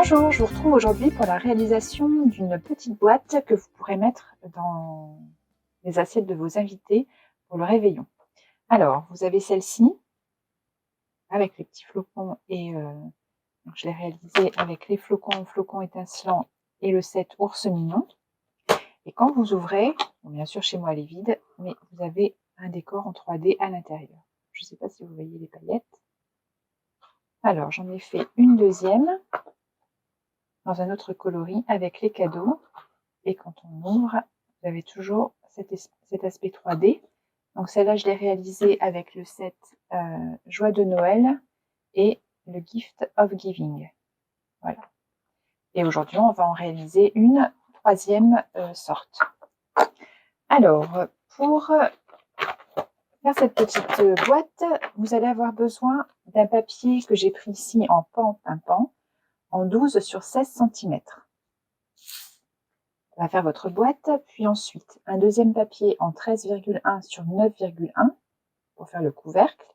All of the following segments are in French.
Bonjour, je vous retrouve aujourd'hui pour la réalisation d'une petite boîte que vous pourrez mettre dans les assiettes de vos invités pour le réveillon. Alors, vous avez celle-ci avec les petits flocons et donc je l'ai réalisée avec les flocons étincelants et le set ours mignon. Et quand vous ouvrez, bon, bien sûr chez moi elle est vide, mais vous avez un décor en 3D à l'intérieur. Je ne sais pas si vous voyez les paillettes. Alors, j'en ai fait une deuxième dans un autre coloris avec les cadeaux. Et quand on ouvre, vous avez toujours cet aspect 3D. Donc celle-là, je l'ai réalisée avec le set Joie de Noël et le Gift of Giving. Voilà. Et aujourd'hui, on va en réaliser une troisième sorte. Alors, pour faire cette petite boîte, vous allez avoir besoin d'un papier que j'ai pris ici en pan pimpant en 12 sur 16 cm. On va faire votre boîte, puis ensuite un deuxième papier en 13,1 sur 9,1 pour faire le couvercle.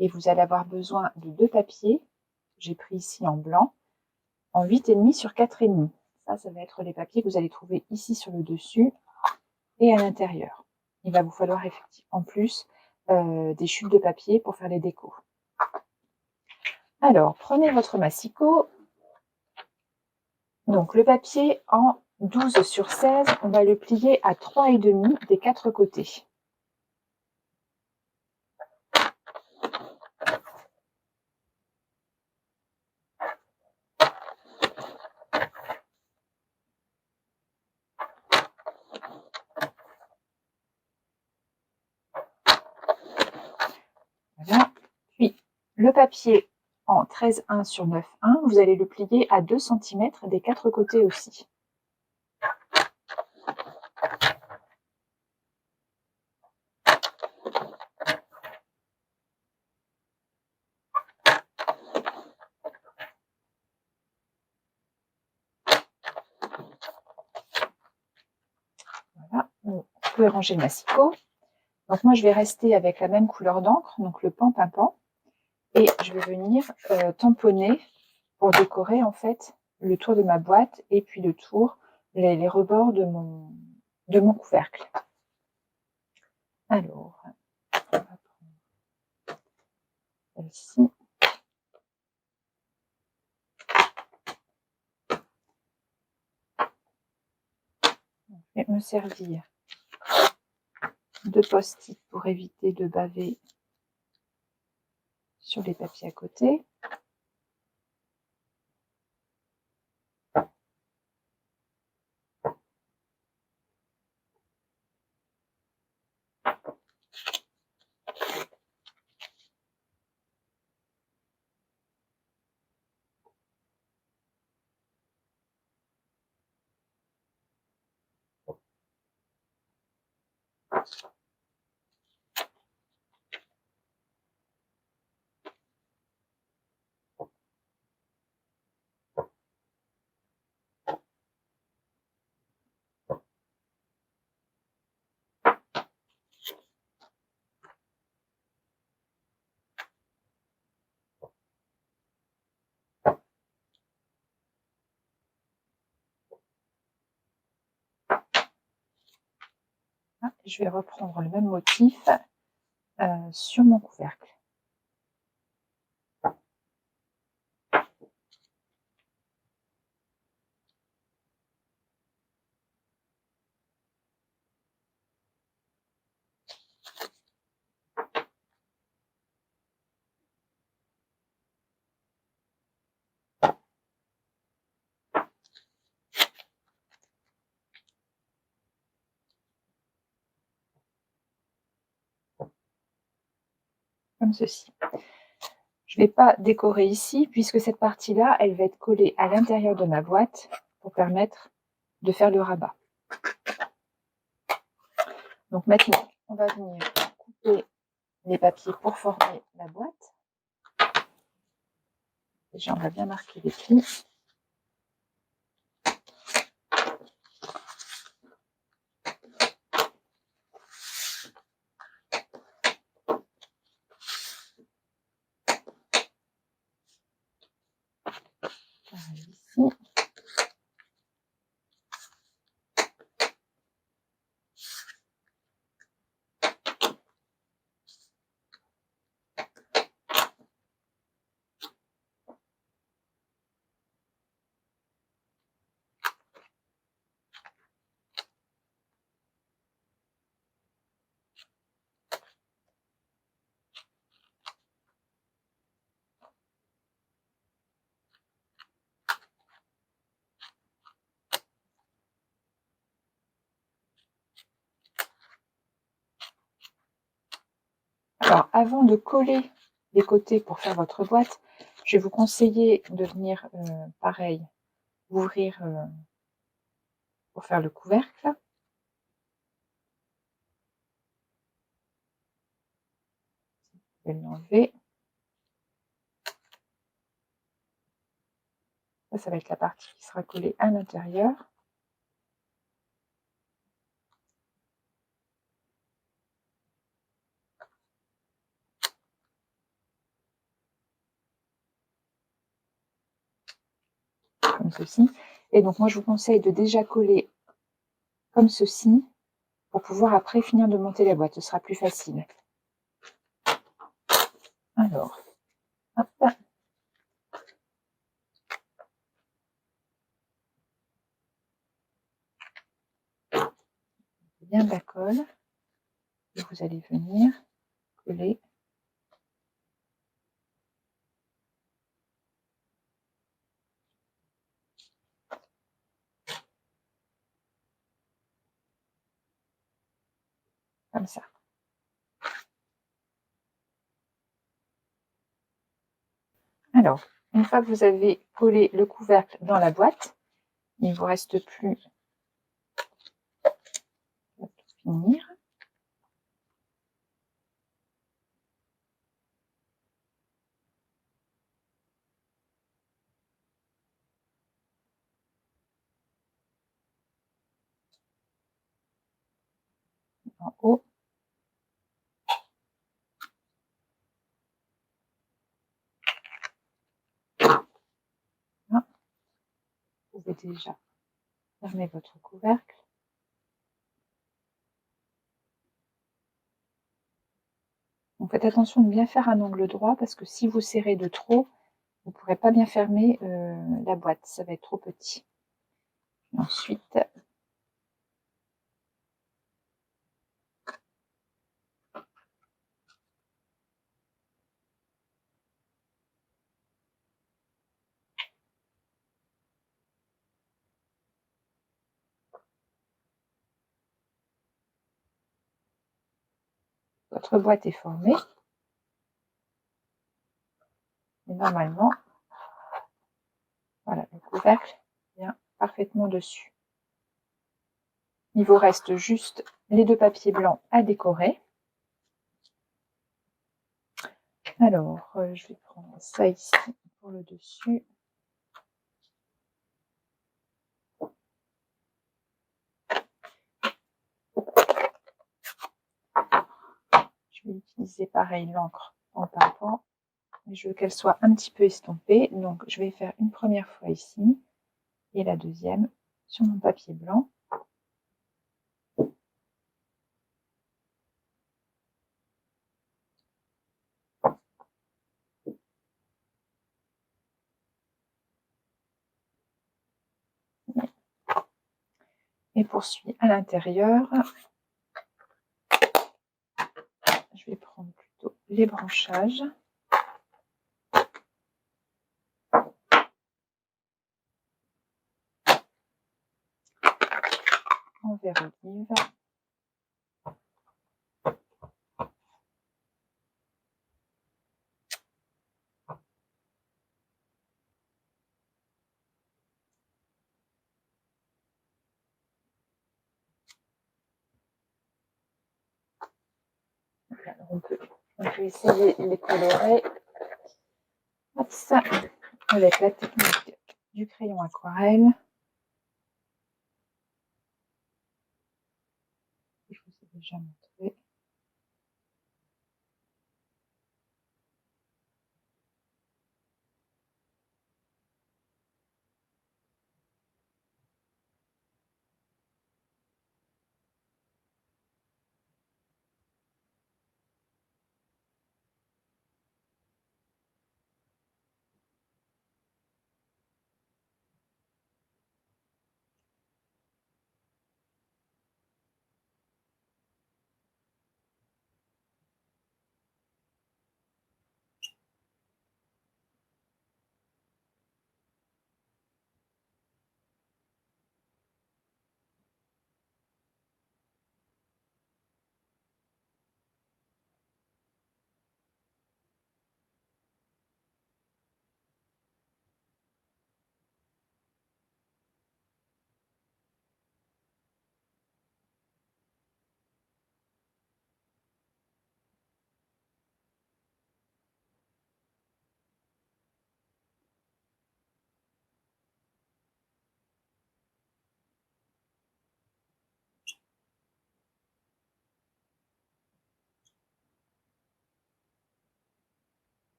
Et vous allez avoir besoin de deux papiers, j'ai pris ici en blanc, en 8,5 sur 4,5. Ça va être les papiers que vous allez trouver ici sur le dessus et à l'intérieur. Il va vous falloir effectivement en plus des chutes de papier pour faire les décos. Alors, prenez votre massicot. Donc le papier en 12 sur 16, on va le plier à 3,5 des quatre côtés. Voilà. Puis le papier en 13,1 sur 9,1, vous allez le plier à 2 cm des quatre côtés aussi. Voilà, vous pouvez ranger le massicot. Donc moi je vais rester avec la même couleur d'encre, donc le pan pimpant, et je vais venir tamponner pour décorer en fait le tour de ma boîte et puis le tour, les rebords de mon couvercle. Alors, on va prendre celle-ci. Je vais me servir de post-it pour éviter de baver sur les papiers à côté. Je vais reprendre le même motif sur mon couvercle. Comme ceci. Je ne vais pas décorer ici puisque cette partie-là, elle va être collée à l'intérieur de ma boîte pour permettre de faire le rabat. Donc maintenant, on va venir couper les papiers pour former la boîte. Déjà, on va bien marquer les plis. Pareil ici. Alors, avant de coller les côtés pour faire votre boîte, je vais vous conseiller de venir, pareil, ouvrir pour faire le couvercle. Je vais l'enlever. Ça va être la partie qui sera collée à l'intérieur. Comme ceci. Et donc moi je vous conseille de déjà coller comme ceci pour pouvoir après finir de monter la boîte, ce sera plus facile. Alors, hop. Bien de la colle et vous allez venir coller comme ça. Alors, une fois que vous avez collé le couvercle dans la boîte, il ne vous reste plus à tout finir. En haut. Là, vous pouvez déjà fermer votre couvercle. Donc faites attention de bien faire un angle droit parce que si vous serrez de trop, vous ne pourrez pas bien fermer la boîte, ça va être trop petit. Ensuite, votre boîte est formée. Et normalement, voilà, le couvercle vient parfaitement dessus. Il vous reste juste les deux papiers blancs à décorer. Alors, je vais prendre ça ici pour le dessus. Je vais utiliser pareil l'encre en pimpant, mais je veux qu'elle soit un petit peu estompée. Donc, je vais faire une première fois ici et la deuxième sur mon papier blanc. Et poursuis à l'intérieur. Je vais prendre plutôt les branchages. En verre olive. On peut essayer de les colorer. Hop, ça, avec la technique du crayon aquarelle. Je vous ai déjà montré.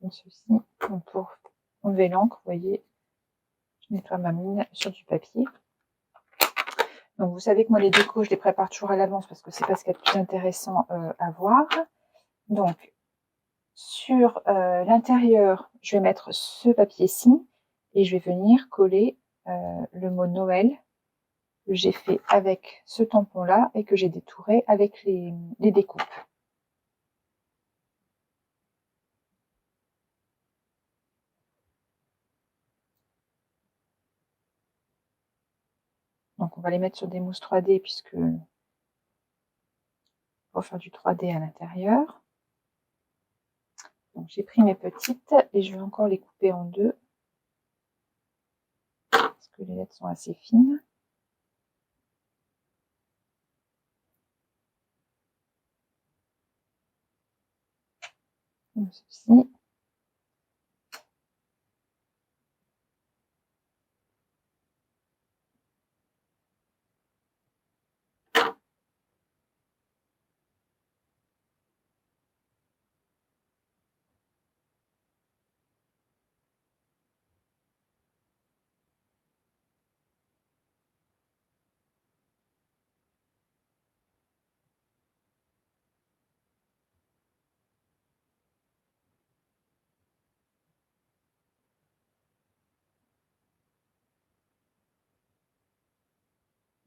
comme ceci. Donc pour enlever l'encre, vous voyez, je nettoie ma mine sur du papier. Donc vous savez que moi les décos, je les prépare toujours à l'avance parce que c'est pas ce qu'il y a de plus intéressant à voir. Donc sur l'intérieur, je vais mettre ce papier-ci et je vais venir coller le mot Noël que j'ai fait avec ce tampon-là et que j'ai détouré avec les découpes. Donc on va les mettre sur des mousses 3D puisque pour faire du 3D à l'intérieur. Donc j'ai pris mes petites et je vais encore les couper en deux parce que les lettres sont assez fines. Comme ceci.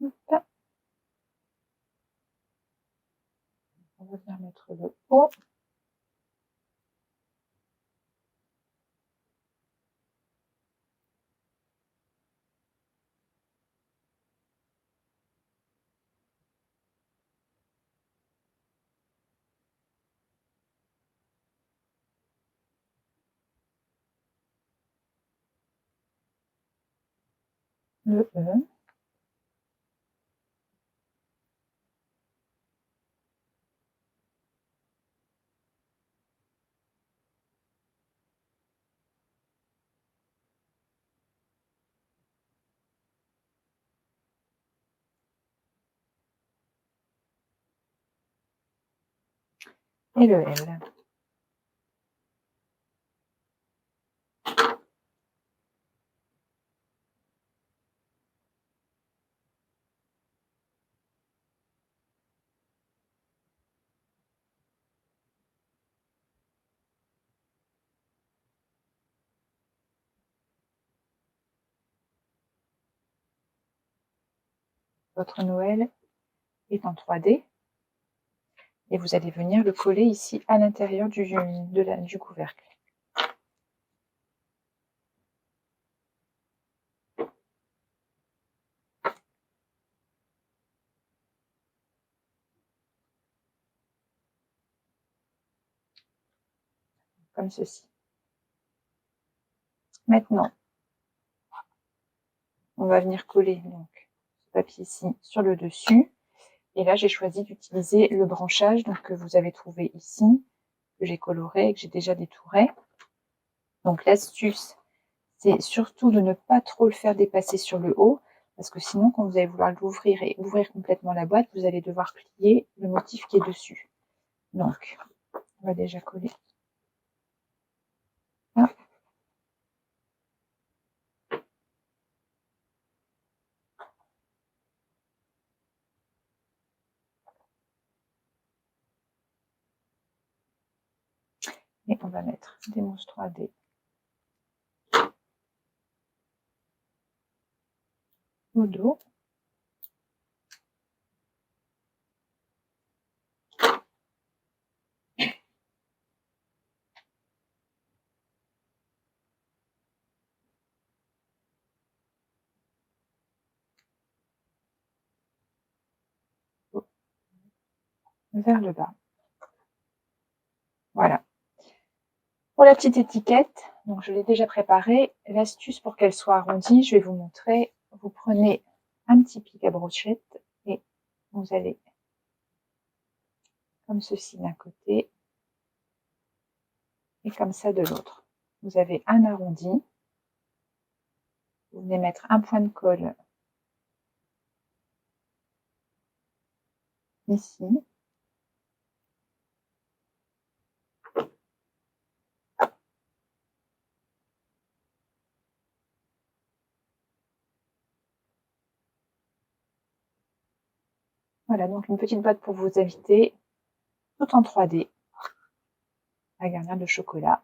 Hop. On va venir mettre le haut. Le E. Et le L. Votre Noël est en 3D et vous allez venir le coller ici à l'intérieur du couvercle. Comme ceci. Maintenant, on va venir coller donc ce papier-ci sur le dessus. Et là, j'ai choisi d'utiliser le branchage donc, que vous avez trouvé ici, que j'ai coloré et que j'ai déjà détouré. Donc l'astuce, c'est surtout de ne pas trop le faire dépasser sur le haut, parce que sinon, quand vous allez vouloir l'ouvrir et ouvrir complètement la boîte, vous allez devoir plier le motif qui est dessus. Donc, on va déjà coller là. Et on va mettre des mousses 3D au dos. Vers le bas. Voilà. Pour la petite étiquette, donc je l'ai déjà préparée. L'astuce pour qu'elle soit arrondie, je vais vous montrer. Vous prenez un petit pic à brochette et vous allez comme ceci d'un côté et comme ça de l'autre. Vous avez un arrondi. Vous venez mettre un point de colle ici. Voilà, donc une petite boîte pour vos invités, tout en 3D. La garnière de chocolat,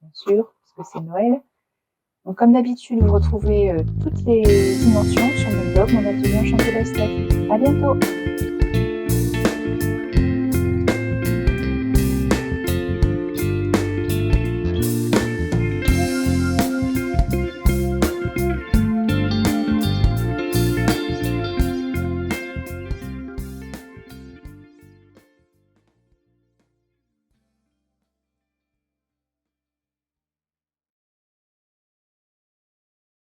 bien sûr, parce que c'est Noël. Donc comme d'habitude, vous retrouvez toutes les dimensions sur mon blog, mon atelier Enchanté by Steph. À bientôt!